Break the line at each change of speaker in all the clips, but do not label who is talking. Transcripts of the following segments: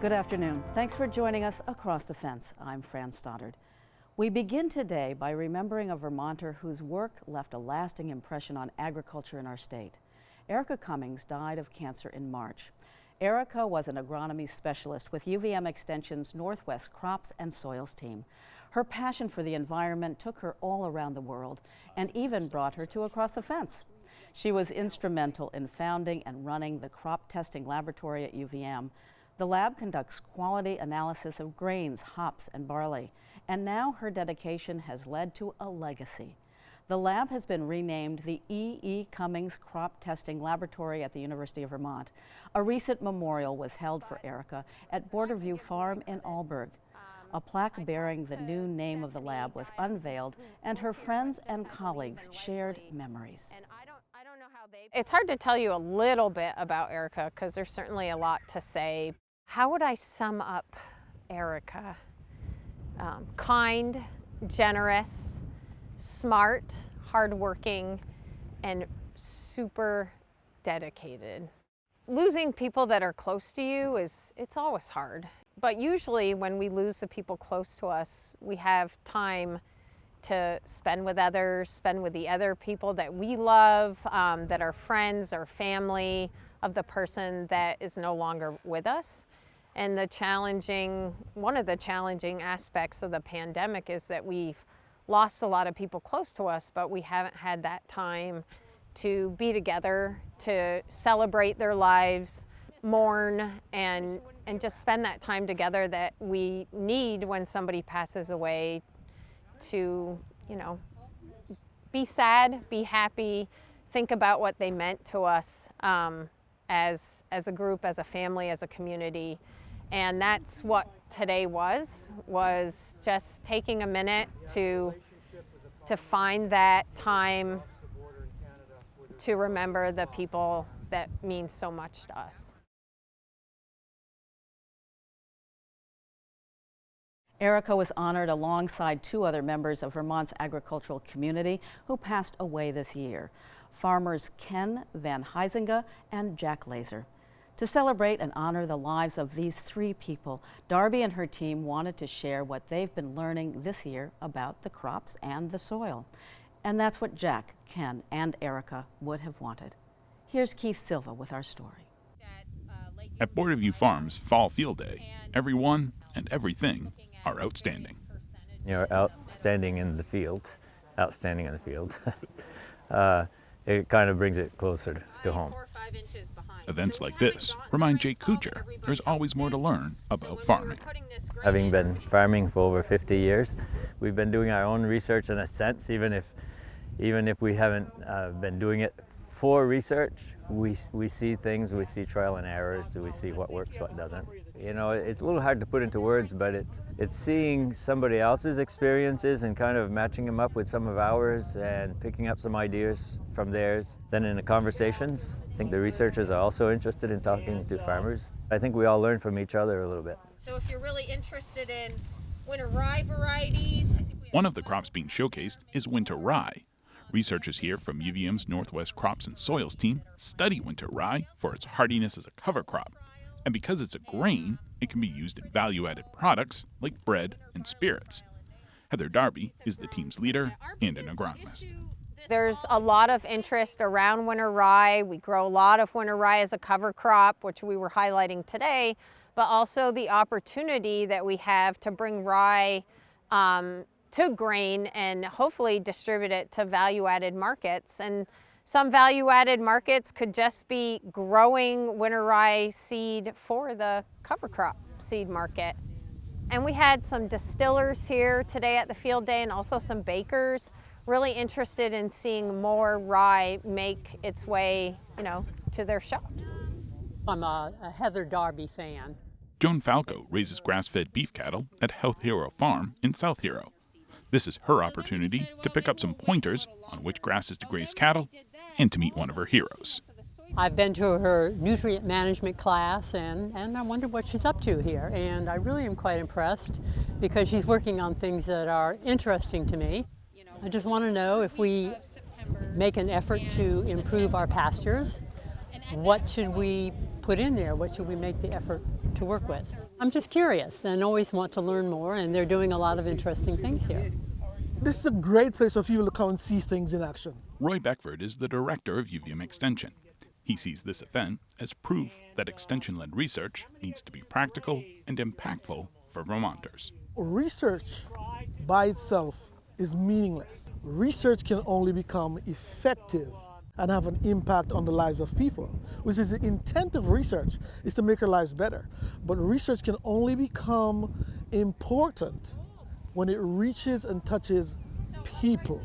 Good afternoon. Thanks for joining us across the fence. I'm Fran Stoddard. We begin today by remembering a Vermonter whose work left a lasting impression on agriculture in our state. Erica Cummings died of cancer in March. Erica was an agronomy specialist with UVM Extension's Northwest Crops and Soils team. Her passion for the environment took her all around the world and even brought her to across the fence. She was instrumental in founding and running the crop testing laboratory at UVM. The lab conducts quality analysis of grains, hops, and barley, and now her dedication has led to a legacy. The lab has been renamed the E. Cummings Crop Testing Laboratory at the University of Vermont. A recent memorial was held for Erica at Borderview Farm in Alburgh. A plaque bearing the new name of the lab was unveiled, and her friends and colleagues shared memories.
It's hard to tell you a little bit about Erica because there's certainly a lot to say. How would I sum up Erica? Kind, generous, smart, hardworking, and super dedicated. Losing people that are close to you it's always hard. But usually when we lose the people close to us, we have time to spend with others, spend with the other people that we love, that are friends or family of the person that is no longer with us. And one of the challenging aspects of the pandemic is that we've lost a lot of people close to us, but we haven't had that time to be together, to celebrate their lives, mourn, and just spend that time together that we need when somebody passes away to, be sad, be happy, think about what they meant to us as a group, as a family, as a community. And that's what today was just taking a minute to find that time to remember the people that mean so much to us.
Erica was honored alongside two other members of Vermont's agricultural community who passed away this year, farmers Ken Van Huizinga and Jacques. To celebrate and honor the lives of these three people, Darby and her team wanted to share what they've been learning this year about the crops and the soil. And that's what Jacques, Ken, and Erica would have wanted. Here's Keith Silva with our story.
At Borderview Farm's Fall Field Day, everyone and everything are outstanding.
Outstanding in the field. It kind of brings it closer to home.
Events like this remind Jake Couture there's always more to learn about farming.
Having been farming for over 50 years, we've been doing our own research in a sense, even if we haven't been doing it for research. We see things, we see trial and errors, so we see what works, what doesn't. It's a little hard to put into words, but it's seeing somebody else's experiences and kind of matching them up with some of ours and picking up some ideas from theirs. Then in the conversations, I think the researchers are also interested in talking to farmers. I think we all learn from each other a little bit.
So if you're really interested in winter rye varieties,
one of the crops being showcased is winter rye. Researchers here from UVM's Northwest Crops and Soils team study winter rye for its hardiness as a cover crop. And because it's a grain, it can be used in value-added products like bread and spirits. Heather Darby is the team's leader and an agronomist.
There's a lot of interest around winter rye. We grow a lot of winter rye as a cover crop, which we were highlighting today, but also the opportunity that we have to bring rye to grain and hopefully distribute it to value-added markets. And some value-added markets could just be growing winter rye seed for the cover crop seed market. And we had some distillers here today at the field day and also some bakers really interested in seeing more rye make its way, to their shops.
I'm a Heather Darby fan.
Joan Falcao raises grass-fed beef cattle at Health Hero Farm in South Hero. This is her opportunity to pick up some pointers on which grasses to graze cattle and to meet one of her heroes.
I've been to her nutrient management class and I wondered what she's up to here. And I really am quite impressed because she's working on things that are interesting to me. I just want to know if we make an effort to improve our pastures, what should we put in there? What should we make the effort to work with. I'm just curious and always want to learn more, and they're doing a lot of interesting things here.
This is a great place for people to come and see things in action.
Roy Beckford is the director of UVM Extension. He sees this event as proof that extension-led research needs to be practical and impactful for Vermonters.
Research by itself is meaningless. Research can only become effective and have an impact on the lives of people, which is the intent of research, is to make our lives better. But research can only become important when it reaches and touches people.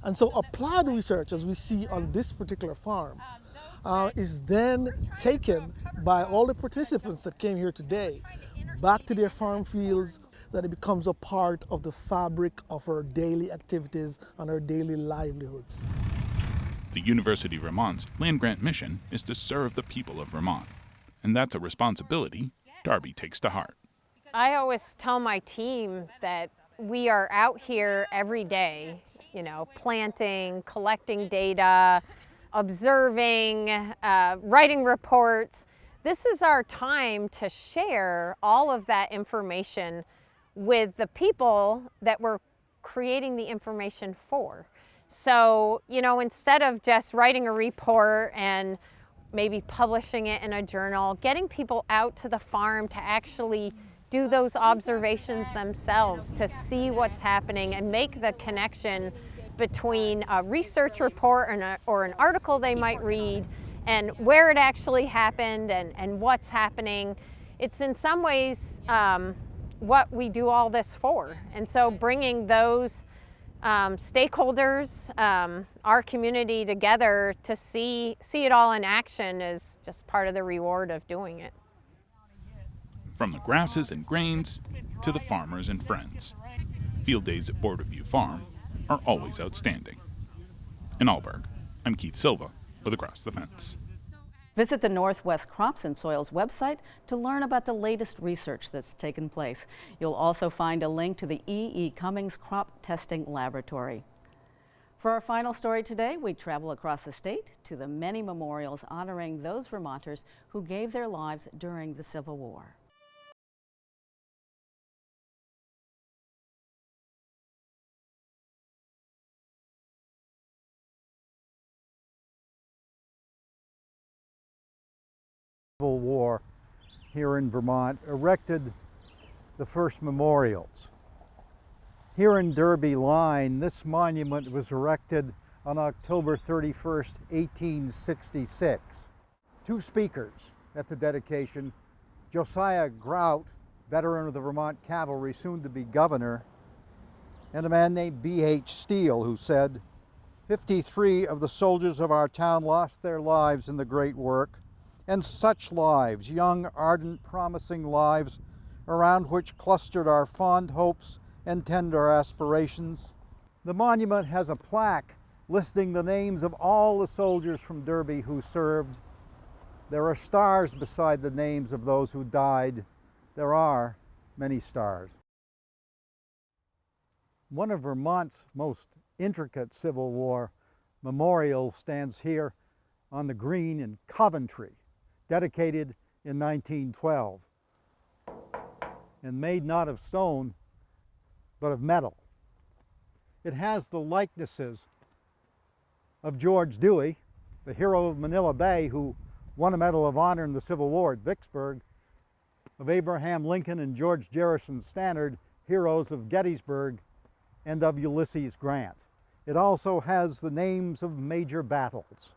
And so applied research, as we see on this particular farm, is then taken by all the participants that came here today back to their farm fields, that it becomes a part of the fabric of our daily activities and our daily livelihoods.
The University of Vermont's land-grant mission is to serve the people of Vermont, and that's a responsibility Darby takes to heart.
I always tell my team that we are out here every day, planting, collecting data, observing, writing reports. This is our time to share all of that information with the people that we're creating the information for. So, instead of just writing a report and maybe publishing it in a journal, getting people out to the farm to actually do those observations themselves, to see what's happening and make the connection between a research report or an article they might read and where it actually happened and what's happening. It's in some ways what we do all this for. And so bringing those stakeholders, our community together to see it all in action is just part of the reward of doing it.
From the grasses and grains to the farmers and friends, field days at Borderview Farm are always outstanding. In Alburgh, I'm Keith Silva with Across the Fence.
Visit the Northwest Crops and Soils website to learn about the latest research that's taken place. You'll also find a link to the E.E. Cummings Crop Testing Laboratory. For our final story today, we travel across the state to the many memorials honoring those Vermonters who gave their lives during the Civil War.
Civil War here in Vermont erected the first memorials. Here in Derby Line, this monument was erected on October 31st, 1866. Two speakers at the dedication, Josiah Grout, veteran of the Vermont Cavalry, soon to be governor, and a man named B.H. Steele, who said, 53 of the soldiers of our town lost their lives in the great work, and such lives, young, ardent, promising lives, around which clustered our fond hopes and tender aspirations. The monument has a plaque listing the names of all the soldiers from Derby who served. There are stars beside the names of those who died. There are many stars. One of Vermont's most intricate Civil War memorials stands here on the green in Coventry, dedicated in 1912, and made not of stone, but of metal. It has the likenesses of George Dewey, the hero of Manila Bay, who won a Medal of Honor in the Civil War at Vicksburg, of Abraham Lincoln and George Garrison Stannard, heroes of Gettysburg, and of Ulysses Grant. It also has the names of major battles.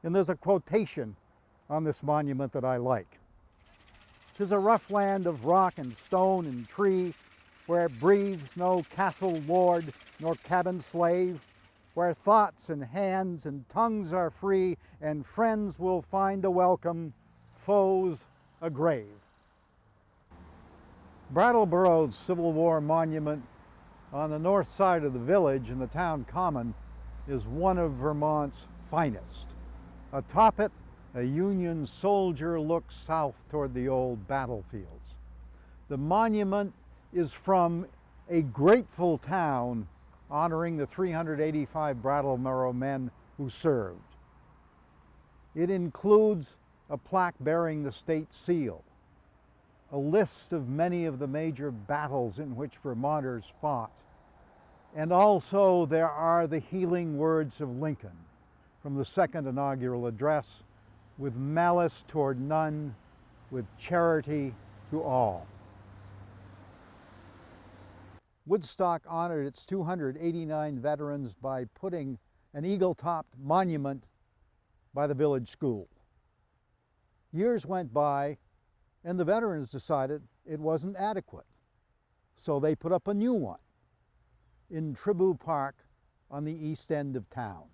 And there's a quotation on this monument that I like. "'Tis a rough land of rock and stone and tree, where breathes no castle lord nor cabin slave, where thoughts and hands and tongues are free, and friends will find a welcome, foes a grave." Brattleboro's Civil War monument on the north side of the village in the town common is one of Vermont's finest. Atop it, a Union soldier looks south toward the old battlefields. The monument is from a grateful town honoring the 385 Brattleboro men who served. It includes a plaque bearing the state seal, a list of many of the major battles in which Vermonters fought. And also there are the healing words of Lincoln from the second inaugural address, with malice toward none, with charity to all. Woodstock honored its 289 veterans by putting an eagle-topped monument by the village school. Years went by, and the veterans decided it wasn't adequate, so they put up a new one in Tribou Park on the east end of town.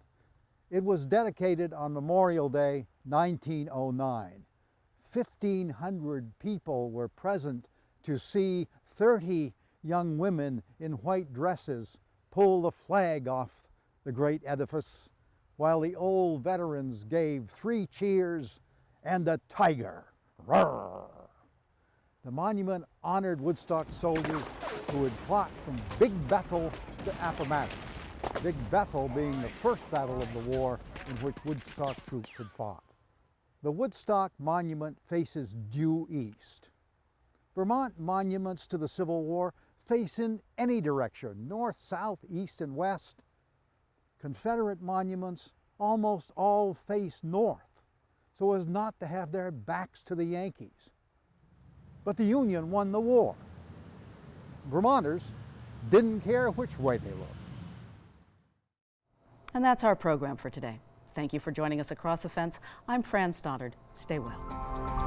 It was dedicated on Memorial Day, 1909. 1,500 people were present to see 30 young women in white dresses pull the flag off the great edifice, while the old veterans gave 3 cheers and a tiger. Roar! The monument honored Woodstock soldiers who had fought from Big Bethel to Appomattox, Big Bethel being the first battle of the war in which Woodstock troops had fought. The Woodstock monument faces due east. Vermont monuments to the Civil War face in any direction, north, south, east, and west. Confederate monuments almost all face north, so as not to have their backs to the Yankees. But the Union won the war. Vermonters didn't care which way they looked.
And that's our program for today. Thank you for joining us across the fence. I'm Fran Stoddard. Stay well.